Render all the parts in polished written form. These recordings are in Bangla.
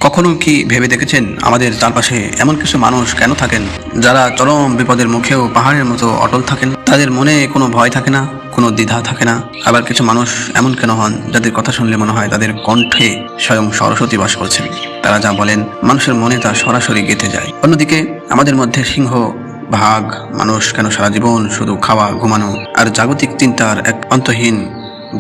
কখনো কি ভেবে দেখেছেন আমাদের চারপাশে এমন কিছু মানুষ কেন থাকেন যারা চরম বিপদের মুখেও পাহাড়ের মতো অটল থাকেন? তাদের মনে কোনো ভয় থাকে না, কোনো দ্বিধা থাকে না। আবার কিছু মানুষ এমন কেন হন যাদের কথা শুনলে মনে হয় তাদের কণ্ঠে স্বয়ং সরস্বতী বাস করছেন। তারা যা বলেন মানুষের মনে তা সরাসরি গেঁথে যায়। অন্যদিকে আমাদের মধ্যে সিংহ ভাগ মানুষ কেন সারা জীবন শুধু খাওয়া, ঘুমানো আর জাগতিক চিন্তার এক অন্তহীন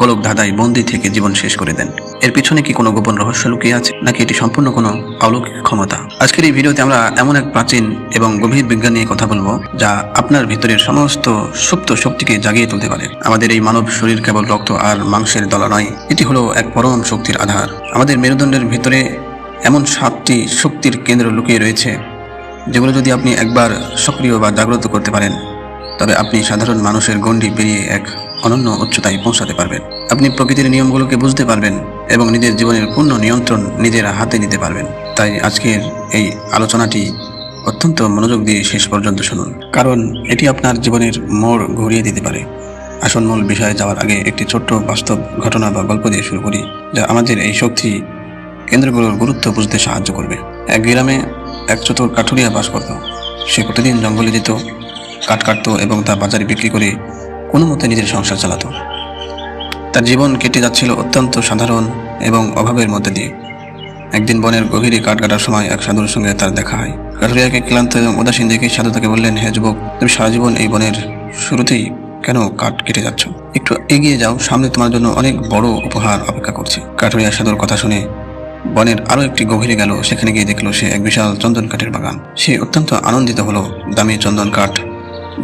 গোলক ধাঁধায় বন্দি থেকে জীবন শেষ করে দেন? এর পিছনে কি কোনো গোপন রহস্য লুকিয়ে আছে, নাকি এটি সম্পূর্ণ কোনো অলৌকিক ক্ষমতা? আজকের এই ভিডিওতে আমরা এমন এক প্রাচীন এবং গভীর বিজ্ঞান নিয়ে কথা বলবো যা আপনার ভিতরের সমস্ত সুপ্ত শক্তিকে জাগিয়ে তুলতে পারে। আমাদের এই মানব শরীর কেবল রক্ত আর মাংসের দলা নয়, এটি হলো এক পরম শক্তির আধার। আমাদের মেরুদণ্ডের ভিতরে এমন 7টি শক্তির কেন্দ্র লুকিয়ে রয়েছে যেগুলো যদি আপনি একবার সক্রিয় বা জাগ্রত করতে পারেন তবে আপনি সাধারণ মানুষের গণ্ডি পেরিয়ে এক অনন্য উচ্চতায় পৌঁছাতে পারবেন। আপনি প্রকৃতির নিয়মগুলোকে বুঝতে পারবেন এবং নিজের জীবনের পূর্ণ নিয়ন্ত্রণ নিজের হাতে নিতে পারবেন। তাই আজকের এই আলোচনাটি অত্যন্ত মনোযোগ দিয়ে শেষ পর্যন্ত শুনুন, কারণ এটি আপনার জীবনের মোড় ঘুরিয়ে দিতে পারে। আসল মূল বিষয়ে যাওয়ার আগে একটি ছোট্ট বাস্তব ঘটনা বা গল্প দিয়ে শুরু করি, যা আমাদের এই শক্তি কেন্দ্রগুলোর গুরুত্ব বুঝতে সাহায্য করবে। এক গ্রামে এক চতুর কাঠুরিয়া বাস করত। সে প্রতিদিন জঙ্গলে যেত, কাঠ কাটত এবং তা বাজারে বিক্রি করে কোনো মতে নিজের সংসার চালাতো। তার জীবন কেটে যাচ্ছিল অত্যন্ত সাধারণ এবং অভাবের মধ্যে দিয়ে। একদিন বনের গভীরে কাঠ কাটার সময় এক সাধুর সঙ্গে তার দেখা হয়। কাঠুরিয়াকে ক্লান্ত এবং উদাসীন দেখে সাধু তাকে বললেন, হে যুবক, তুমি সারা জীবন এই বনের শুরুতেই কেন কাঠ কেটে যাচ্ছ? একটু এগিয়ে যাও, সামনে তোমার জন্য অনেক বড় উপহার অপেক্ষা করছে। কাঠুরিয়া সাধুর কথা শুনে বনের আরো একটি গভীরে গেল। সেখানে গিয়ে দেখলো সে এক বিশাল চন্দন কাঠের বাগান। সে অত্যন্ত আনন্দিত হলো। দামি চন্দন কাঠ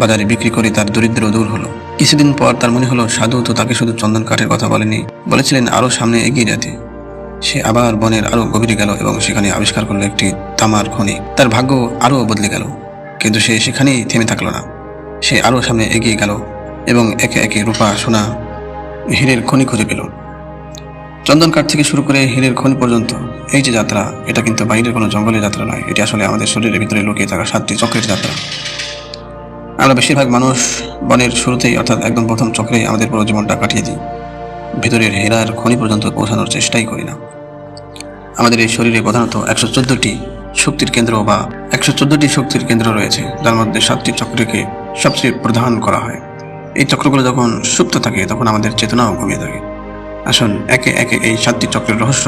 বাজারে বিক্রি করে তার দরিদ্র দূর হলো। কিছুদিন পর তার মনে হলো সাধু তো তাকে শুধু চন্দন কাঠের কথা বলেনি, বলেছিলেন আরো সামনে এগিয়ে যেতে। সে আবার বনের আরো গভীরে গেল এবং সেখানে আবিষ্কার করলো একটি তামার খনি। তার ভাগ্য আরো বদলে গেল, কিন্তু সে সেখানেই থেমে থাকলো না। সে আরো সামনে এগিয়ে গেল এবং একে একে রূপা, সোনা, হীরের খনি খুঁজে পেল। চন্দন কাঠ থেকে শুরু করে হীরের খনি পর্যন্ত এই যে যাত্রা, এটা কিন্তু বাইরের কোনো জঙ্গলের যাত্রা নয়, এটি আসলে আমাদের শরীরের ভিতরে লুকিয়ে থাকা 7টি চক্রের যাত্রা। আমরা বেশিরভাগ মানুষ বনের শুরুতেই, অর্থাৎ একদম প্রথম চক্রেই আমাদের পুরো জীবনটা কাটিয়ে দিই। ভিতরের হীরার খনি পর্যন্ত পৌঁছানোর চেষ্টাই করি না। আমাদের এই শরীরে প্রধানত 114টি শক্তির কেন্দ্র বা 114টি শক্তির কেন্দ্র রয়েছে, যার মধ্যে 7টি চক্রকে সবচেয়ে প্রধান করা হয়। এই চক্রগুলো যখন সুপ্ত থাকে তখন আমাদের চেতনাও ঘুমিয়ে থাকে। আসুন একে একে এই 7টি চক্রের রহস্য,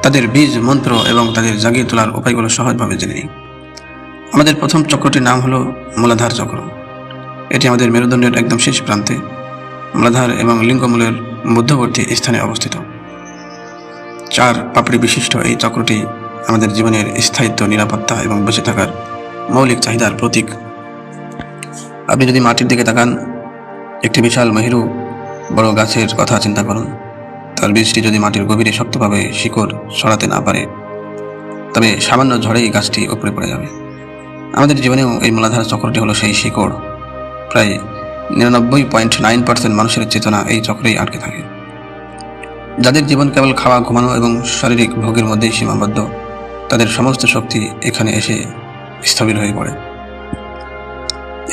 তাদের বীজ, মন্ত্র এবং তাদের জাগিয়ে তোলার উপায়গুলো সহজভাবে জেনে নিই। আমাদের প্রথম চক্রটির নাম হলো মূলাধার চক্র। এটি আমাদের মেরুদণ্ডের একদম শেষ প্রান্তে, মূলাধার এবং লিঙ্গমূলের মধ্যবর্তী স্থানে অবস্থিত। 4 পাপড়ি বিশিষ্ট এই চক্রটি আমাদের জীবনের স্থায়িত্ব, নিরাপত্তা এবং বেঁচে থাকার মৌলিক চাহিদার প্রতীক। আপনি যদি মাটির দিকে তাকান, একটি বিশাল মেহেরু বড় গাছের কথা চিন্তা করুন। তার বীজটি যদি মাটির গভীরে শক্তভাবে শিকড় ছড়াতে না পারে তবে সামান্য ঝড়েই গাছটি উপরে পড়ে যাবে। আমাদের জীবনেও এই মূলাধার চক্রটি হলো সেই শিকড়। প্রায় 99.9% মানুষের চেতনা এই চক্রেই আটকে থাকে। যাদের জীবন কেবল খাওয়া, ঘুমানো এবং শারীরিক ভোগের মধ্যেই সীমাবদ্ধ, তাদের সমস্ত শক্তি এখানে এসে স্থবির হয়ে পড়ে।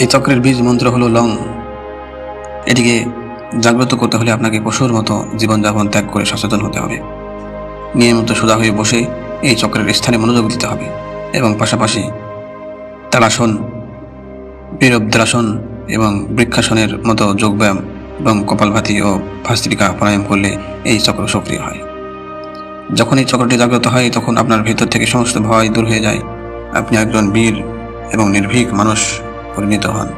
এই চক্রের বীজ মন্ত্র হলো লং। এটিকে জাগ্রত করতে হলে আপনাকে পশুর মতো জীবনযাপন ত্যাগ করে সচেতন হতে হবে। নিয়মিত সোজা হয়ে বসে এই চক্রের স্থানে মনোযোগ দিতে হবে এবং পাশাপাশি তাড়াসন, বীরভদ্রাসন এবং বৃক্ষাসনের মতো যোগব্যায়াম এবং কপালভাতি ও ভস্ত্রিকা প্রাণায়াম করলে এই চক্র সক্রিয় হয়। যখন এই চক্রটি জাগ্রত হয় তখন আপনার ভেতর থেকে সমস্ত ভয় দূর হয়ে যায়। আপনি একজন বীর এবং নির্ভীক মানুষ পরিণত হন।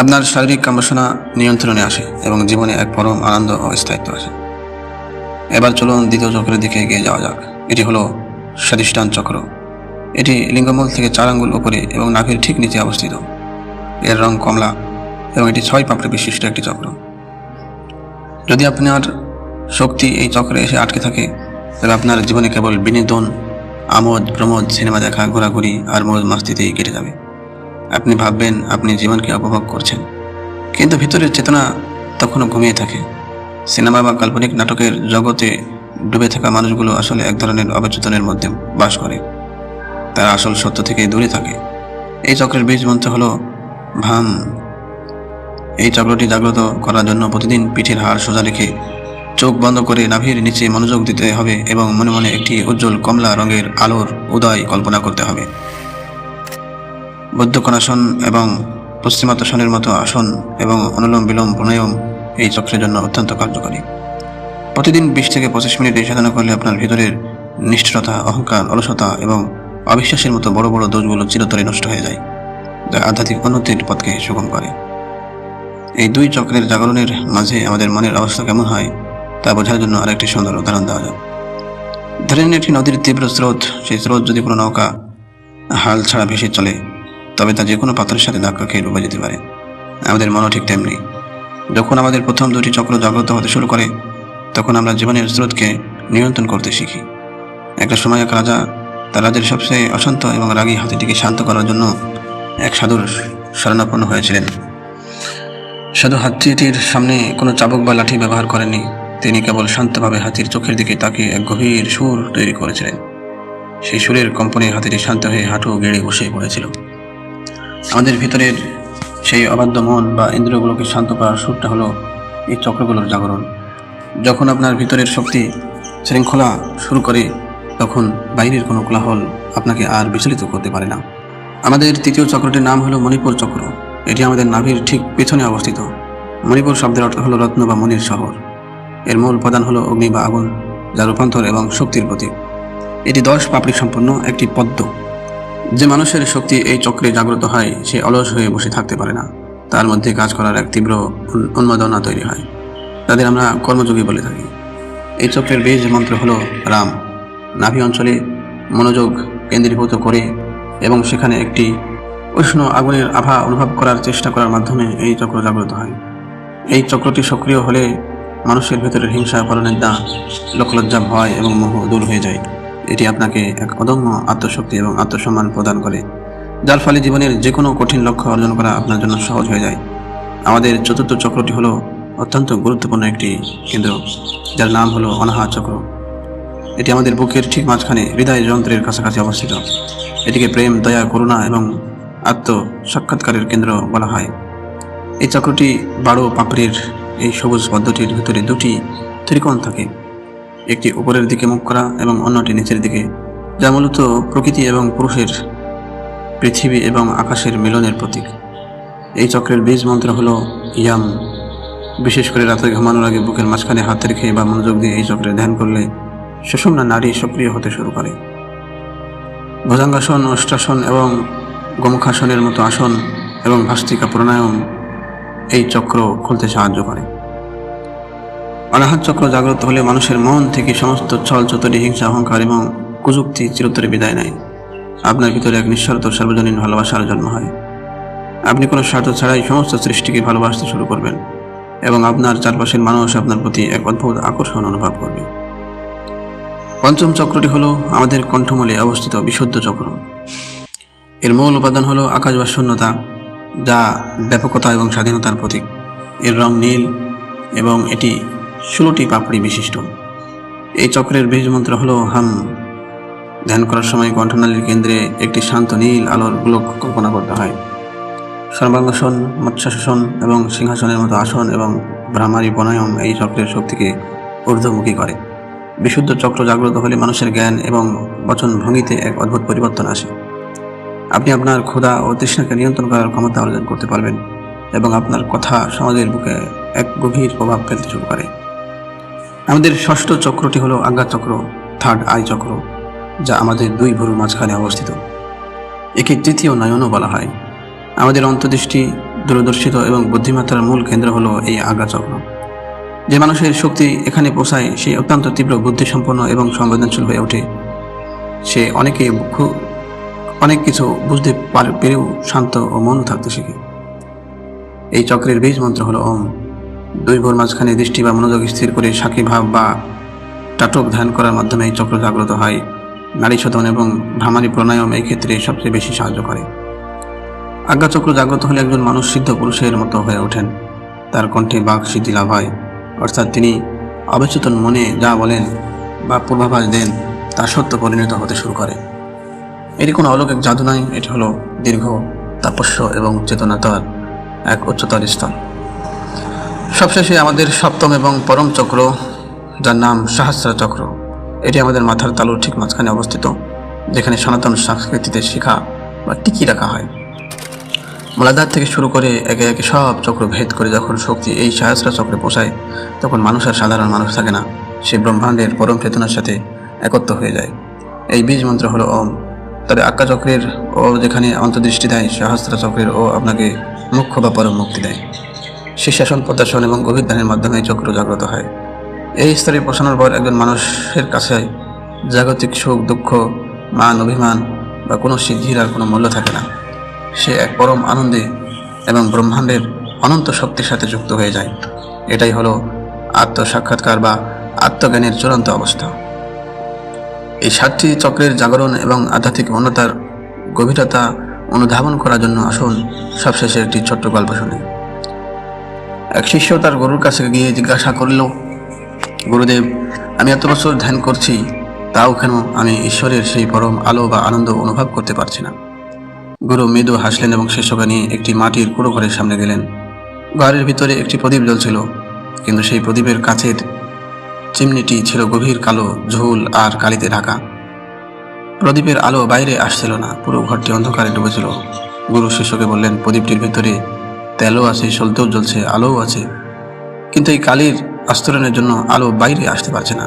আপনার শারীরিক কামবাসনা নিয়ন্ত্রণে আসে এবং জীবনে এক পরম আনন্দ ও স্থায়িত্ব আসে। এবার চলুন দ্বিতীয় চক্রের দিকে এগিয়ে যাওয়া যাক। এটি হলো স্বাধিষ্ঠান চক্র। এটি লিঙ্গমূল থেকে 4 আঙ্গুল উপরে এবং নাভির ঠিক নিচে অবস্থিত। এর রং কমলা এবং এটি 6 পাপড়ি বিশিষ্ট একটি চক্র। যদি আপনার শক্তি এই চক্রে এসে আটকে থাকে তবে আপনার জীবনে কেবল বিনোদন, আমোদ প্রমোদ, সিনেমা দেখা, ঘোরাঘুরি আর মৌজ মাস্তিতেই কেটে যাবে। আপনি ভাববেন আপনি জীবনকে উপভোগ করছেন, কিন্তু ভিতরের চেতনা তখনও ঘুমিয়ে থাকে। সিনেমা বা কাল্পনিক নাটকের জগতে ডুবে থাকা মানুষগুলো আসলে এক ধরনের অবচেতনের মধ্যে বাস করে। তারা আসল সত্য থেকে দূরে থাকে। এই চক্রের বীজ মন্ত্র হলো ভাম। এই চক্রটি জাগ্রত করার জন্য প্রতিদিন পিঠের হাড় সোজা রেখে চোখ বন্ধ করে নাভির নিচে মনোযোগ দিতে হবে এবং মনে মনে একটি উজ্জ্বল কমলা রঙের আলোর উদয় কল্পনা করতে হবে। বদ্ধকোণাসন এবং পশ্চিমাতাসনের মতো আসন এবং অনুলোম বিলোম প্রাণায়াম এই চক্রের জন্য অত্যন্ত কার্যকরী। প্রতিদিন 20 থেকে 25 মিনিট এই সাধনা করলে আপনার ভিতরের নিষ্ঠুরতা, অহংকার, অলসতা এবং অবিশ্বাসের মতো বড় বড় দোষগুলো চিরতরে নষ্ট হয়ে যায়, যা আধ্যাত্মিক উন্নতির পথকে সুগম করে। এই দুই চক্রের জাগরণের মাঝে আমাদের মনের অবস্থা কেমন হয় তা বোঝার জন্য আরেকটি সুন্দর উদাহরণ দেওয়া যায়। ধরেন একটি নদীর তীব্র স্রোত, সেই স্রোত যদি কোনো নৌকা হাল ছাড়া ভেসে চলে তবে তা যে কোনো পাথরের সাথে ধাক্কা খেয়ে ডুবে যেতে পারে। আমাদের মনও ঠিক তেমনি। যখন আমাদের প্রথম দুটি চক্র জাগ্রত হতে শুরু করে তখন আমরা জীবনের স্রোতকে নিয়ন্ত্রণ করতে শিখি। একটা সময় এক রাজা তার রাজ্যের সবচেয়ে অশান্ত এবং রাগী হাতিটিকে শান্ত করার জন্য এক সাধুর শরণাপন্ন হয়েছিলেন। সাধু হাতিটির সামনে কোনো চাবুক বা লাঠি ব্যবহার করেননি। তিনি কেবল শান্তভাবে হাতির চোখের দিকে তাকিয়ে এক গভীর সুর তৈরি করেছিলেন। সেই সুরের কম্পনে হাতিটি শান্ত হয়ে হাঁটু গেড়ে বসে পড়েছিল। আমাদের ভিতরের সেই অবাধ্য মন বা ইন্দ্রিয়গুলোকে শান্ত করার সুরটা হলো এই চক্রগুলোর জাগরণ। যখন আপনার ভিতরের শক্তি শৃঙ্খলা শুরু করে তখন বাইরের কোনো কোলাহল আপনাকে আর বিচলিত করতে পারে না। আমাদের তৃতীয় চক্রটির নাম হলো মণিপুর চক্র। এটি আমাদের নাভির ঠিক পেছনে অবস্থিত। মণিপুর শব্দের অর্থ হলো রত্ন বা মণির শহর। এর মূল উপাদান হলো অগ্নি বা আগুন, যা রূপান্তর এবং শক্তির প্রতীক। এটি 10 পাপড়ি সম্পন্ন একটি পদ্ম। যে মানুষের শক্তি এই চক্রে জাগ্রত হয় সে অলস হয়ে বসে থাকতে পারে না। তার মধ্যে কাজ করার এক তীব্র উন্মাদনা তৈরি হয়। তাদের আমরা কর্মযোগী বলে থাকি। এই চক্রের বীজ মন্ত্র হলো রাম। নাভি অঞ্চলে মনোযোগ কেন্দ্রীভূত করে এবং সেখানে একটি উষ্ণ আগুনের আভা অনুভব করার চেষ্টা করার মাধ্যমে এই চক্র জাগ্রত হয়। এই চক্রটি সক্রিয় হলে মানুষের ভেতরের হিংসা, পরনিন্দা, লোকলজ্জা, ভয় এবং মোহ দূর হয়ে যায়। এটি আপনাকে এক অদম্য আত্মশক্তি এবং আত্মসম্মান প্রদান করে, যার ফলে জীবনের যে কোনো কঠিন লক্ষ্য অর্জন করা আপনার জন্য সহজ হয়ে যায়। আমাদের চতুর্থ চক্রটি হলো অত্যন্ত গুরুত্বপূর্ণ একটি কেন্দ্র, যার নাম হলো অনাহত চক্র। এটি আমাদের বুকের ঠিক মাঝখানে হৃদয় যন্ত্রের কাছাকাছি অবস্থিত। এটিকে প্রেম, দয়া, করুণা এবং আত্ম সাক্ষাৎকারের কেন্দ্র বলা হয়। এই চক্রটি 12 পাপড়ির এই সবুজ পদ্মটির ভিতরে 2টি ত্রিকোণ থাকে, একটি উপরের দিকে মুখ করা এবং অন্যটি নিচের দিকে, যা মূলত প্রকৃতি এবং পুরুষের, পৃথিবী এবং আকাশের মিলনের প্রতীক। এই চক্রের বীজ মন্ত্র হলো ইয়াম। বিশেষ করে রাতে ঘুমানোর আগে বুকের মাঝখানে হাত রেখে বা মনোযোগ দিয়ে এই চক্রে ধ্যান করলে সুষুম্না নাড়ি সক্রিয় হতে শুরু করে। ভুজঙ্গাসন, অষ্টাসন এবং গোমুখাসনের মতো আসন এবং ভাস্ত্রিকা প্রাণায়াম এই চক্র খুলতে সাহায্য করে। অনাহত চক্র জাগ্রত হলে মানুষের মন থেকে সমস্ত ছল, চতুরি, হিংসা, অহংকার এবং কুযুক্তি চিরতরে বিদায় নেয়। আপনার ভিতরে এক নিঃস্বার্থ সার্বজনীন ভালোবাসার জন্ম হয়। আপনি কোনো স্বার্থ ছাড়াই সমস্ত সৃষ্টিকে ভালোবাসতে শুরু করবেন এবং আপনার চারপাশের মানুষ আপনার প্রতি এক অদ্ভুত আকর্ষণ অনুভব করবে। পঞ্চম চক্রটি হলো আমাদের কণ্ঠমূলে অবস্থিত বিশুদ্ধ চক্র। এর মূল উপাদান হলো আকাশ বা শূন্যতা, যা ব্যাপকতা এবং স্বাধীনতার প্রতীক। এর রং নীল এবং এটি 16টি পাপড়ি বিশিষ্ট। এই চক্রের বীজ মন্ত্র হলো হাম। ধ্যান করার সময় কণ্ঠনালীর কেন্দ্রে একটি শান্ত নীল আলোর গোলক কল্পনা করতে হয়। সর্বাঙ্গাসন, মৎস্যাসন এবং সিংহাসনের মতো আসন এবং ভ্রামারী প্রাণায়াম এই চক্রের শক্তিকে ঊর্ধ্বমুখী করে। বিশুদ্ধ চক্র জাগ্রত হলে মানুষের জ্ঞান এবং বচন ভঙ্গিতে এক অদ্ভুত পরিবর্তন আসে। আপনি আপনার ক্ষুধা ও তৃষ্ণাকে নিয়ন্ত্রণ করার ক্ষমতা অর্জন করতে পারবেন এবং আপনার কথা সমাজের বুকে এক গভীর প্রভাব ফেলতে শুরু করে। আমাদের ষষ্ঠ চক্রটি হলো আজ্ঞা চক্র, থার্ড আই চক্র, যা আমাদের 2 ভ্রুর মাঝখানে অবস্থিত। একে তৃতীয় নয়নও বলা হয়। আমাদের অন্তর্দৃষ্টি, দূরদর্শিতা এবং বুদ্ধিমত্তার মূল কেন্দ্র হলো এই আজ্ঞা চক্র। যে মানুষের শক্তি এখানে পৌঁছায় সে অত্যন্ত তীব্র বুদ্ধিসম্পন্ন এবং সংবেদনশীল হয়ে ওঠে। সে অনেক কিছু বুঝতে পেরেও শান্ত ও মৌন থাকতে শিখে। এই চক্রের বীজ মন্ত্র হলো ওম। 2 ভ্রুর মাঝখানে দৃষ্টি বা মনোযোগ স্থির করে সাক্ষী ভাব বা টাটক ধ্যান করার মাধ্যমে এই চক্র জাগ্রত হয়। নারী শোধন এবং ভ্রামারী প্রাণায়াম এই ক্ষেত্রে সবচেয়ে বেশি সাহায্য করে। আজ্ঞা চক্র জাগ্রত হলে একজন মানুষ সিদ্ধ পুরুষের মতো হয়ে ওঠেন। তার কণ্ঠে বাক সিদ্ধি লাভ হয়, অর্থাৎ তিনি অবচেতন মনে যা বলেন বা পূর্বাভাস দেন তা সত্য পরিণত হতে শুরু করে। এটি কোনো অলৌকিক জাদু নয়, এটি হলো দীর্ঘ তপস্য এবং চেতনাতার এক উচ্চতর স্তর। সবশেষে আমাদের সপ্তম এবং পরম চক্র যার নাম সহস্র চক্র। এটি আমাদের মাথার তালুর ঠিক মাঝখানে অবস্থিত, যেখানে সনাতন সংস্কৃতিতে শিখা বা টিকি রাখা হয়। মূলাধার থেকে শুরু করে একে একে সব চক্র ভেদ করে যখন শক্তি এই সহস্র চক্রে পৌঁছায়, তখন মানুষ আর সাধারণ মানুষ থাকে না, সে ব্রহ্মাণ্ডের পরম চেতনার সাথে একত্র হয়ে যায়। এই বীজ মন্ত্র হলো ওম। তবে আক্কা চক্রের ও যেখানে অন্তর্দৃষ্টি দেয়, সহস্র চক্রের ও আপনাকে মুখ্য বা পরম মুক্তি দেয়। শীর্ষাসন, পদ্মাসন এবং গভীর ধ্যানের মাধ্যমে এই চক্র জাগ্রত হয়। এই স্তরে পৌঁছানোর পর একজন মানুষের কাছে জাগতিক সুখ, দুঃখ, মান, অভিমান বা কোনো সিদ্ধির আর কোনো মূল্য থাকে না। সে এক পরম আনন্দে এবং ব্রহ্মাণ্ডের অনন্ত শক্তির সাথে যুক্ত হয়ে যায়। এটাই হলো আত্মসাক্ষাৎকার বা আত্মজ্ঞানের চূড়ান্ত অবস্থা। এই 7টি চক্রের জাগরণ এবং আধ্যাত্মিক উন্নতার গভীরতা অনুধাবন করার জন্য আসুন সবশেষে একটি ছোট্ট গল্প শুনি। এক শিষ্য তার গুরুর কাছে গিয়ে জিজ্ঞাসা করল, গুরুদেব, আমি এত বছর ধ্যান করছি, তাও কেন আমি ঈশ্বরের সেই পরম আলো বা আনন্দ অনুভব করতে পারছি না? গুরু মৃদু হাসলেন এবং শিষ্যকে নিয়ে একটি মাটির কুঁড়ো ঘরের সামনে গেলেন। ঘরের ভিতরে একটি প্রদীপ জ্বলছিল, কিন্তু সেই প্রদীপের কাছের চিমনিটি ছিল গভীর কালো ঝোল আর কালিতে ঢাকা। প্রদীপের আলো বাইরে আসছিল না, পুরো ঘরটি অন্ধকারে ডুবেছিল। গুরু শিষ্যকে বললেন, প্রদীপটির ভিতরে তেলও আছে, সলতেও জ্বলছে, আলোও আছে, কিন্তু এই কালির আস্তরণের জন্য আলো বাইরে আসতে পারছে না।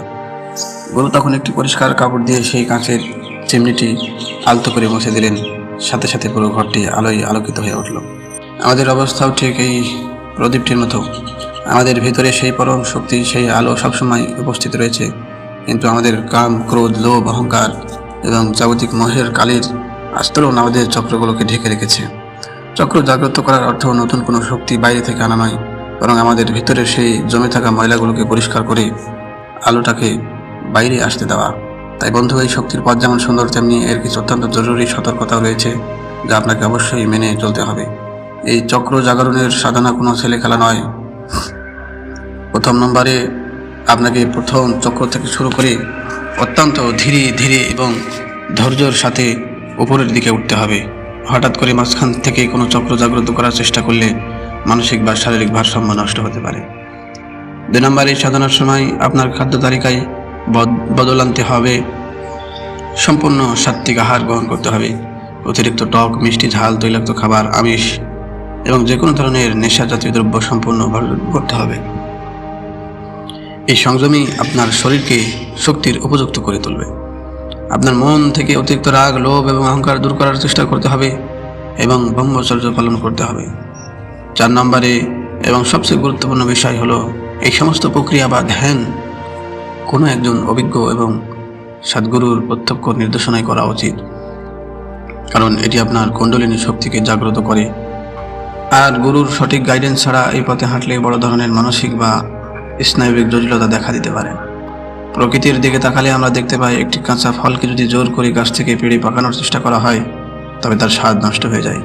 গুরু তখন একটি পরিষ্কার কাপড় দিয়ে সেই কাঁচের চিমনিটি আলতো করে মুছে দিলেন। সাথে সাথে পুরো ঘরটি আলোয় আলোকিত হয়ে উঠল। আমাদের অবস্থাও ঠিক এই প্রদীপটির মতো। আমাদের ভিতরে সেই পরম শক্তি, সেই আলো সবসময় উপস্থিত রয়েছে, কিন্তু আমাদের কাম, ক্রোধ, লোভ, অহংকার এবং জাগতিক মোহের কালির আস্তরণ আমাদের চক্রগুলোকে ঢেকে রেখেছে। চক্র জাগ্রত করার অর্থ নতুন কোনো শক্তি বাইরে থেকে আনা নয়, বরং আমাদের ভিতরে সেই জমে থাকা ময়লাগুলোকে পরিষ্কার করে আলোটাকে বাইরে আসতে দেওয়া। তাই বন্ধু, এই শক্তির পথ যেমন সুন্দর, তেমনি এর কিছু অত্যন্ত জরুরি সতর্কতাও রয়েছে, যা আপনাকে অবশ্যই মেনে চলতে হবে। এই চক্র জাগরণের সাধনা কোনো ছেলে খেলা নয়। প্রথম নম্বরে আপনাকে প্রথম চক্র থেকে শুরু করে অত্যন্ত ধীরে ধীরে এবং ধৈর্যের সাথে উপরের দিকে উঠতে হবে। হঠাৎ করে মাঝখান থেকে কোনো চক্র জাগ্রত করার চেষ্টা করলে মানসিক বা শারীরিক ভারসাম্য নষ্ট হতে পারে। 2 নম্বরে সাধনার সময় আপনার খাদ্য তালিকায় বদল আনতে হবে। সম্পূর্ণ সাত্ত্বিক আহার গ্রহণ করতে হবে। অতিরিক্ত টক, মিষ্টি, ঝাল, তৈলাক্ত খাবার, আমিষ এবং যে কোনো ধরনের নেশা জাতীয় দ্রব্য সম্পূর্ণ বর্জন করতে হবে। এই সংযমই আপনার শরীরকে শক্তির উপযুক্ত করে তুলবে। আপনার মন থেকে অতিরিক্ত রাগ, লোভ এবং অহংকার দূর করার চেষ্টা করতে হবে এবং ব্রহ্মচর্য পালন করতে হবে। 4 নম্বরে এবং সবচেয়ে গুরুত্বপূর্ণ বিষয় হলো, এই সমস্ত প্রক্রিয়া বা ধ্যান কোনো একজন অভিজ্ঞ এবং সদ্গুরুর প্রত্যক্ষ নির্দেশনায় করা উচিত, কারণ এটি আপনার কুণ্ডলিনী শক্তিকে জাগ্রত করে। আর গুরুর সঠিক গাইডেন্স ছাড়া এই পথে হাঁটলে বড় ধরনের মানসিক বা স্নায়বিক জটিলতা দেখা দিতে পারে। প্রকৃতির দিকে তাকালে আমরা দেখতে পাই, একটি কাঁচা ফলকে যদি জোর করে গাছ থেকে পেড়ে পাকানোর চেষ্টা করা হয়, তবে তার স্বাদ নষ্ট হয়ে যায়।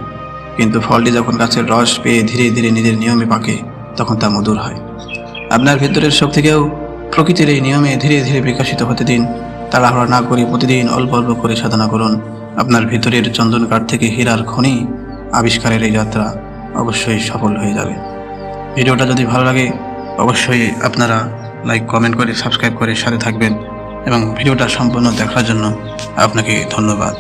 কিন্তু ফলটি যখন গাছের রস পেয়ে ধীরে ধীরে নিজের নিয়মে পাকে, তখন তা মধুর হয়। আপনার ভিতরের শক্তিকেও প্রকৃতির এই নিয়মে ধীরে ধীরে বিকশিত হতে দিন। তাড়াহুড়া না করে প্রতিদিন অল্প অল্প করে সাধনা করুন। আপনার ভিতরের চন্দন কাঠ থেকে হীরার খনি আবিষ্কারের এই যাত্রা অবশ্যই সফল হয়ে যাবে। ভিডিওটা যদি ভালো লাগে, অবশ্যই আপনারা লাইক, কমেন্ট করে, সাবস্ক্রাইব করে সাথে থাকবেন এবং ভিডিওটা সম্পূর্ণ দেখার জন্য আপনাকে ধন্যবাদ।